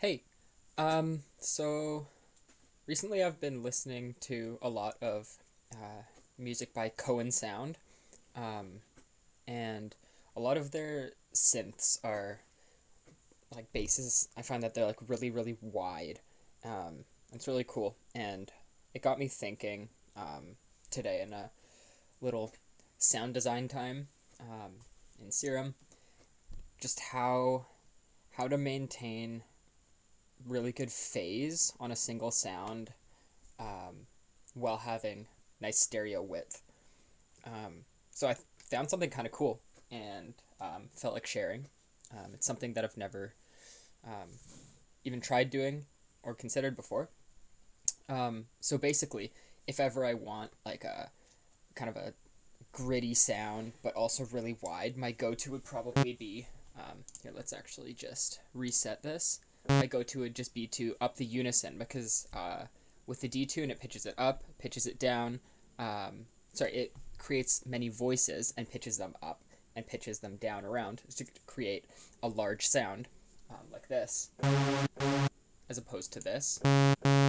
Hey, so recently I've been listening to a lot of music by Cohen Sound, um, and a lot of their synths are like basses. I find that they're like really, really wide. It's really cool, and it got me thinking today in a little sound design time um, in Serum, just how to maintain really good phase on a single sound um, while having nice stereo width. So I found something kind of cool and felt like sharing. It's something that I've never um, even tried doing or considered before. So basically, if ever I want like a kind of a gritty sound, but also really wide, my go-to would probably be here. Let's actually just reset this. My go-to would just be to up the unison because with the detune it pitches it up, pitches it down. It creates many voices and pitches them up and pitches them down around to create a large sound like this, as opposed to this,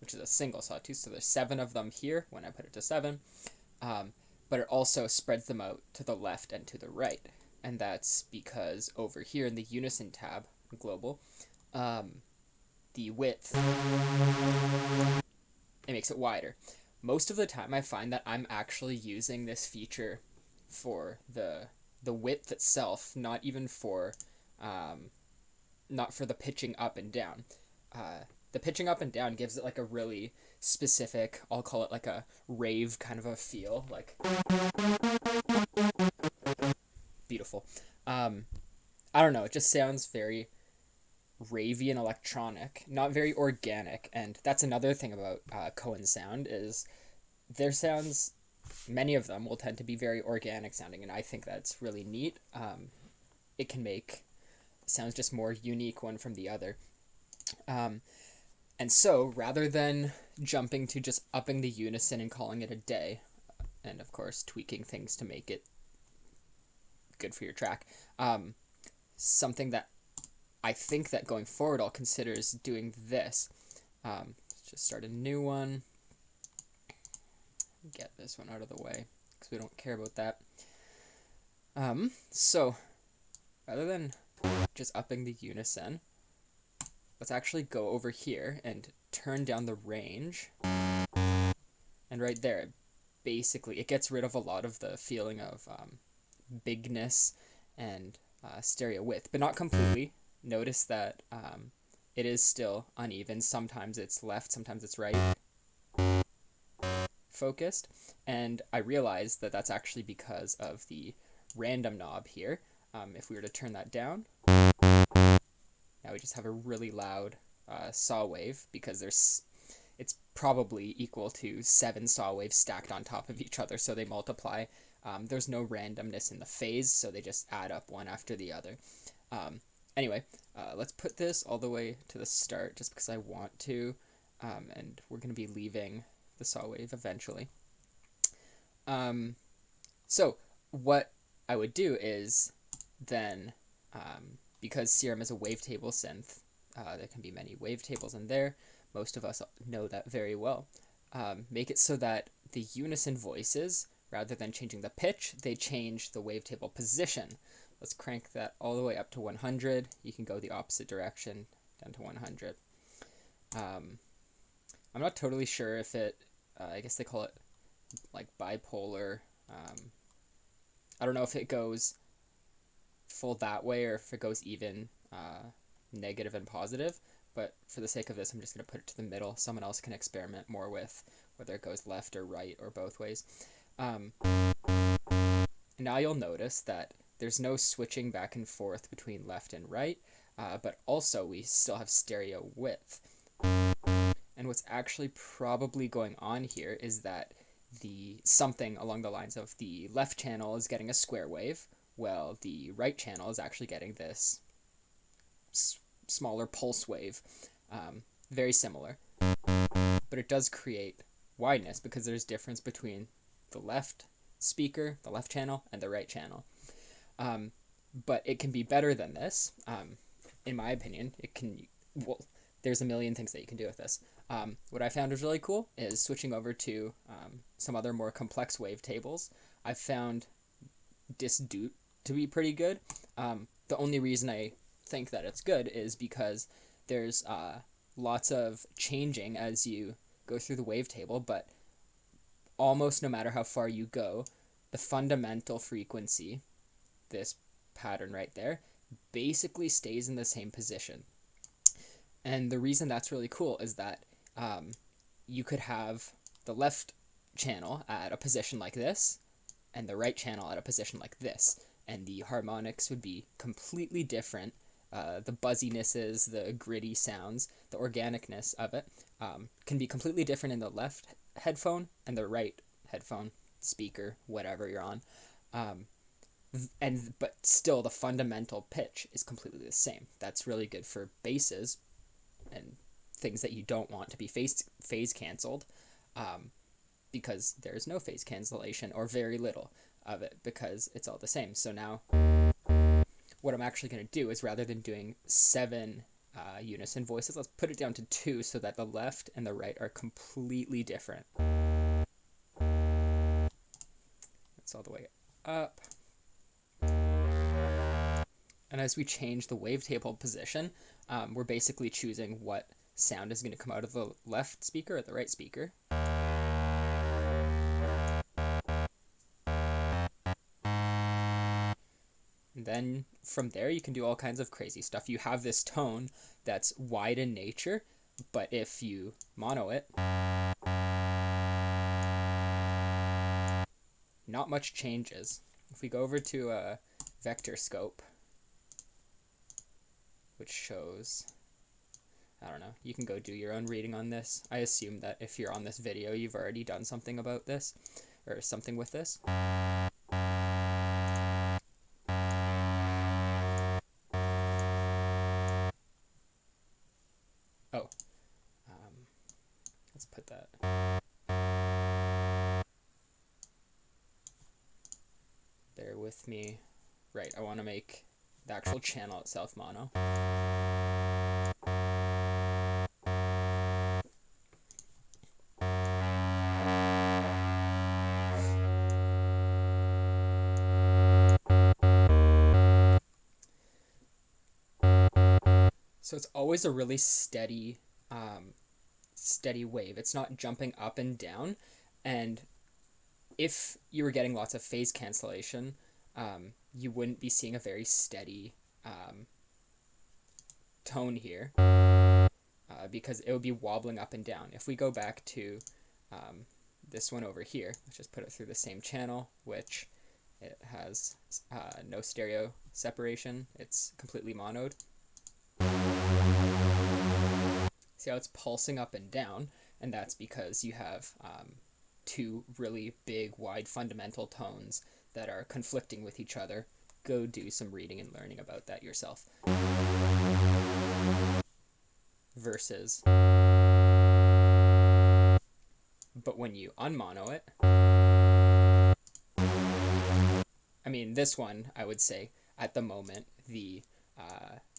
which is a single sawtooth. So there's seven of them here when I put it to seven. Um, but it also spreads them out to the left and to the right. And that's because over here in the unison tab, global, the width, it makes it wider. Most of the time I find that I'm actually using this feature for the width itself, not even for not for the pitching up and down. The pitching up and down gives it like a really specific, I'll call it like a rave kind of a feel, like beautiful. Um, I don't know, it just sounds very ravey and electronic, not very organic. And that's another thing about Cohen Sound is their sounds, many of them will tend to be very organic sounding, and I think that's really neat. It can make sounds just more unique one from the other. Um, and so rather than jumping to just upping the unison and calling it a day, and of course tweaking things to make it good for your track, something that I think that going forward I'll consider is doing this. Let's just start a new one. Get this one out of the way because we don't care about that. So rather than just upping the unison, let's actually go over here and turn down the range. And right there, basically, it gets rid of a lot of the feeling of bigness and stereo width, but not completely. Notice that it is still uneven. Sometimes it's left, sometimes it's right focused. And I realized that that's actually because of the random knob here. If we were to turn that down, now we just have a really loud saw wave because it's probably equal to 7 saw waves stacked on top of each other, so they multiply. There's no randomness in the phase, so they just add up one after the other. Anyway, let's put this all the way to the start just because I want to, and we're going to be leaving the saw wave eventually. So what I would do is then, because Serum is a wavetable synth, there can be many wavetables in there. Most of us know that very well. Make it so that the unison voices, rather than changing the pitch, they change the wavetable position. Let's crank that all the way up to 100. You can go the opposite direction, down to 100. I'm not totally sure if it, I guess they call it like bipolar. I don't know if it goes full that way or if it goes even negative and positive, but for the sake of this, I'm just going to put it to the middle. Someone else can experiment more with whether it goes left or right or both ways. Now you'll notice that there's no switching back and forth between left and right, but also we still have stereo width. And what's actually probably going on here is that something along the lines of the left channel is getting a square wave, while the right channel is actually getting this smaller pulse wave. Very similar. But it does create wideness because there's difference between the left speaker, the left channel, and the right channel. But it can be better than this. In my opinion, it can, well, there's a million things that you can do with this. What I found was really cool is switching over to some other more complex wavetables. I've found Disdoot to be pretty good. The only reason I think that it's good is because there's lots of changing as you go through the wavetable, but almost no matter how far you go, the fundamental frequency, this pattern right there, basically stays in the same position. And the reason that's really cool is that you could have the left channel at a position like this and the right channel at a position like this, and the harmonics would be completely different. The buzzinesses, the gritty sounds, the organicness of it can be completely different in the left headphone and the right headphone, speaker, whatever you're on. But still the fundamental pitch is completely the same. That's really good for basses and things that you don't want to be phase canceled, because there's no phase cancellation or very little of it because it's all the same. So now what I'm actually going to do is, rather than doing 7 unison voices, let's put it down to 2 so that the left and the right are completely different. That's all the way up. And as we change the wavetable position, we're basically choosing what sound is going to come out of the left speaker or the right speaker. And then from there you can do all kinds of crazy stuff. You have this tone that's wide in nature, but if you mono it, not much changes. If we go over to a vector scope, which shows, I don't know, you can go do your own reading on this. I assume that if you're on this video, you've already done something about this, or something with this. Oh, let's put that. Bear with me. Right, I want to make the actual channel itself mono. So it's always a really steady wave. It's not jumping up and down. And if you were getting lots of phase cancellation, you wouldn't be seeing a very steady tone here, because it would be wobbling up and down. If we go back to this one over here, let's just put it through the same channel, which it has no stereo separation. It's completely monoed. See how it's pulsing up and down, and that's because you have 2 really big, wide fundamental tones that are conflicting with each other. Go do some reading and learning about that yourself. Versus, but when you unmono it, I mean, this one, I would say, at the moment, the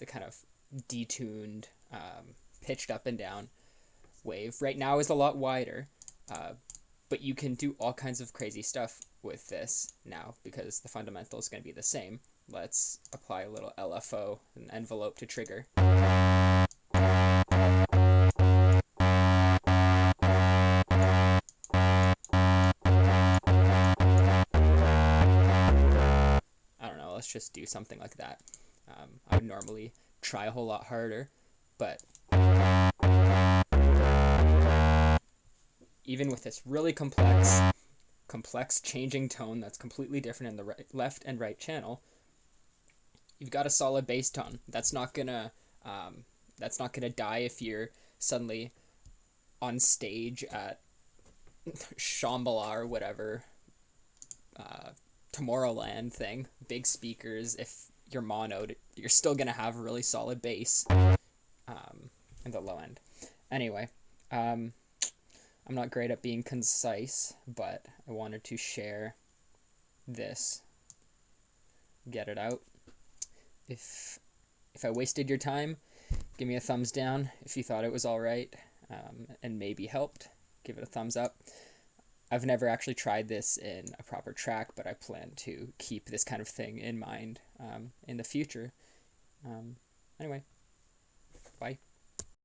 kind of detuned, pitched up and down wave right now is a lot wider, but you can do all kinds of crazy stuff with this now because the fundamental is going to be the same. Let's apply a little LFO, an envelope to trigger. I don't know, let's just do something like that. I would normally try a whole lot harder, but even with this really complex changing tone that's completely different in the left and right channel, you've got a solid bass tone. That's not gonna die if you're suddenly on stage at Shambhala or whatever, Tomorrowland thing, big speakers. If you're monoed, you're still gonna have a really solid bass in the low end. Anyway, I'm not great at being concise, but I wanted to share this, get it out. If I wasted your time, Give me a thumbs down if you thought it was all right, and maybe helped. Give it a thumbs up. I've never actually tried this in a proper track, but I plan to keep this kind of thing in mind in the future. Anyway, bye.